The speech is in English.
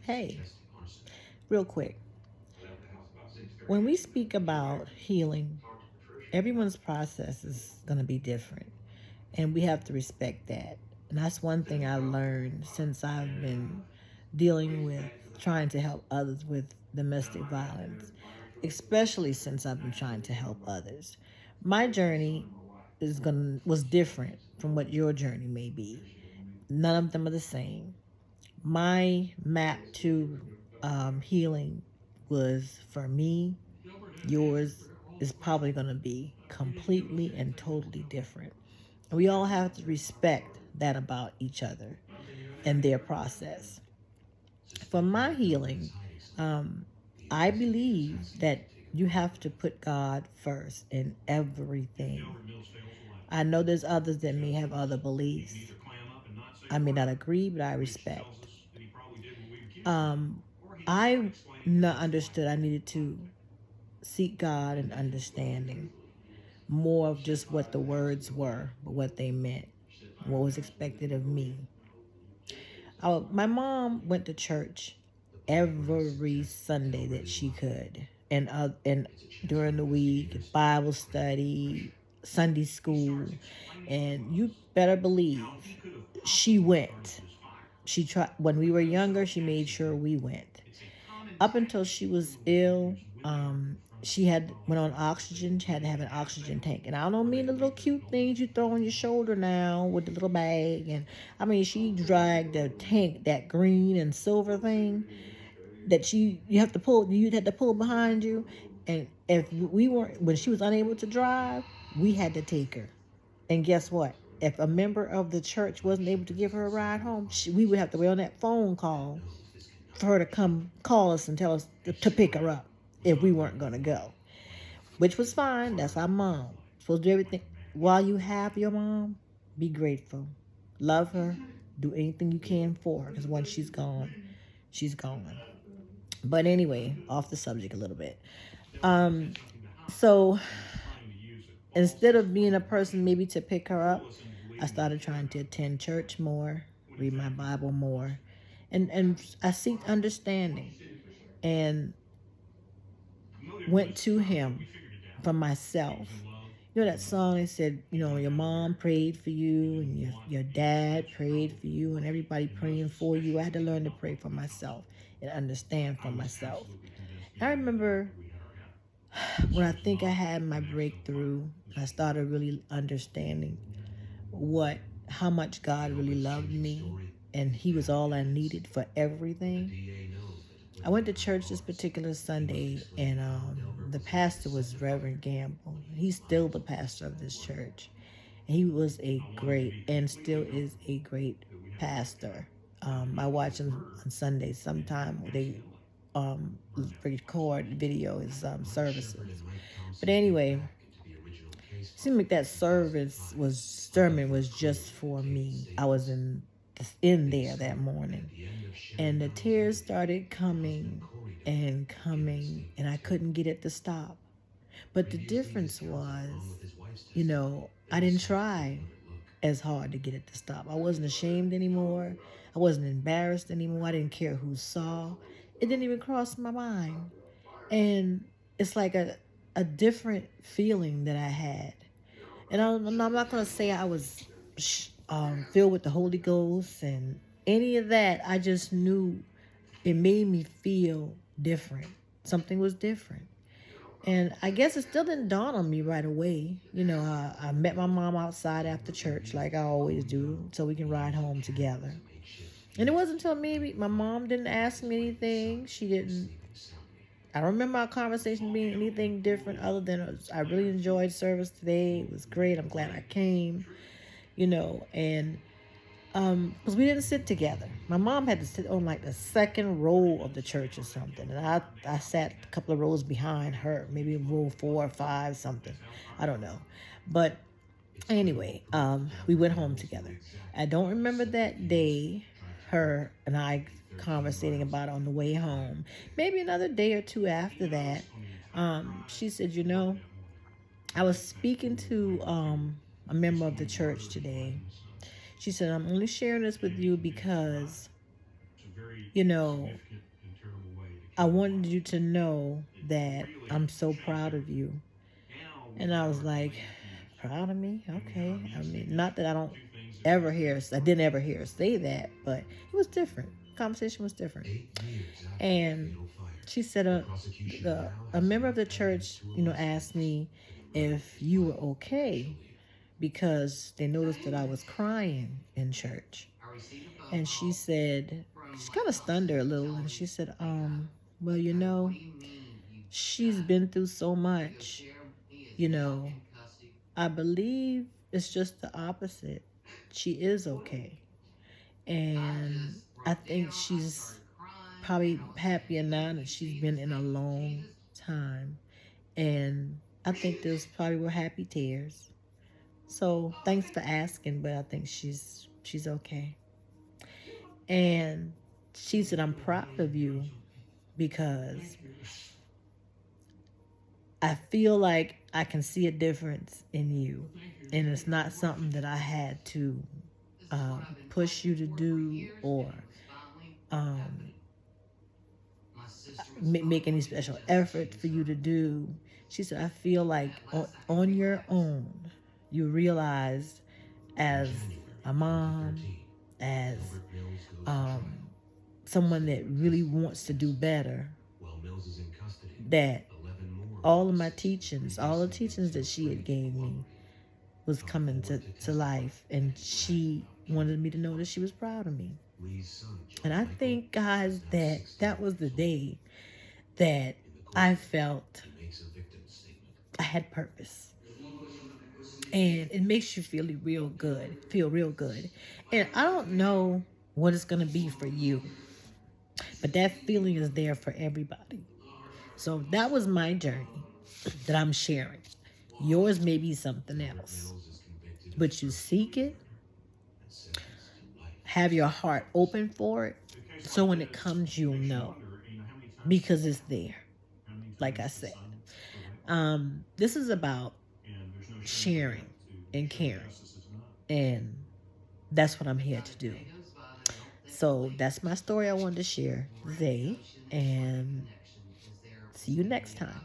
Hey, real quick, when we speak about healing, everyone's process is going to be different, and we have to respect that. And that's one thing I learned since I've been dealing with trying to help others with domestic violence, especially since I've been trying to help others. My journey was different from what your journey may be. None of them are the same. My map to healing was for me. Yours is probably going to be completely and totally different. And we all have to respect that about each other and their process. For my healing, um, I believe that you have to put God first in everything. I know there's others that may have other beliefs. I may not agree, but I respect. Um, I not understood I needed to seek God and understanding more of just what the words were, but what they meant, what was expected of me. My mom went to church every Sunday that she could, and during the week, Bible study, Sunday school, and you better believe she went. She tried when we were younger. She made sure we went. Up until she was ill, she had went on oxygen. She had to have an oxygen tank, and I don't mean the little cute things you throw on your shoulder now with the little bag. And I mean, she dragged the tank, that green and silver thing that you have to pull. You had to pull behind you, and if we weren't when she was unable to drive, we had to take her. And guess what? If a member of the church wasn't able to give her a ride home, we would have to wait on that phone call for her to come call us and tell us to pick her up if we weren't going to go, which was fine. That's our mom. Supposed to do everything. While you have your mom, be grateful. Love her. Do anything you can for her because once she's gone, she's gone. But anyway, off the subject a little bit. So instead of being a person maybe to pick her up, I started trying to attend church more, read my Bible more, and I seeked understanding and went to him for myself. You know that song that said, your mom prayed for you and your dad prayed for you and everybody praying for you. I had to learn to pray for myself and understand for myself. I remember when I think I had my breakthrough, I started really understanding how much God really loved me and he was all I needed for everything. I went to church this particular Sunday, and the pastor was Reverend Gamble. He's still the pastor of this church. And he was a great, and still is a great pastor. I watch him on Sundays. Sometime they record video his services. But anyway, it seemed like that sermon was just for me. I was in there that morning, and the tears started coming and coming, and I couldn't get it to stop. But the difference was, I didn't try as hard to get it to stop. I wasn't ashamed anymore. I wasn't embarrassed anymore. I didn't care who saw. It didn't even cross my mind. And it's like a different feeling that I had. And I'm not going to say I was filled with the Holy Ghost and any of that. I just knew it made me feel different. Something was different. And I guess it still didn't dawn on me right away. I met my mom outside after church, like I always do, so we can ride home together. And it wasn't until maybe my mom didn't ask me anything. She didn't. I don't remember our conversation being anything different other than I really enjoyed service today. It was great. I'm glad I came, and because we didn't sit together. My mom had to sit on like the second row of the church or something, and I sat a couple of rows behind her, maybe row 4 or 5, something. I don't know, but anyway, we went home together. I don't remember that day, her and I conversating about on the way home. Maybe another day or two after that, she said, I was speaking to a member of the church today. She said, I'm only sharing this with you because you know, I wanted you to know that I'm so proud of you. And I was like, proud of me? Okay. I mean, not that I don't ever hear, I didn't ever hear her say that, but it was different. Conversation was different. And she said, a member of the church, asked me if you were okay because they noticed that I was crying in church. And she said, she kind of stunned her a little, and she said, well, she's been through so much, you know, I believe it's just the opposite. She is okay. And I think she's probably happier now that she's been in a long time. And I think those probably were happy tears. So thanks for asking, but I think she's okay. And she said, I'm proud of you because I feel like I can see a difference in you. And it's not something that I had to push you to do or um, make any special effort for you to do. She said, I feel like on your own, you realize as a mom, as someone that really wants to do better, that all of my teachings, all the teachings that she had gave me was coming to life. And she wanted me to know that she was proud of me. And I think, guys, that was the day that I felt I had purpose. And it makes you feel real good. And I don't know what it's going to be for you, but that feeling is there for everybody. So that was my journey that I'm sharing. Yours may be something else, but you seek it, have your heart open for it, so when it comes, you'll know because it's there. Like I said, this is about sharing and caring, and that's what I'm here to do. So that's my story I wanted to share today, and see you next time.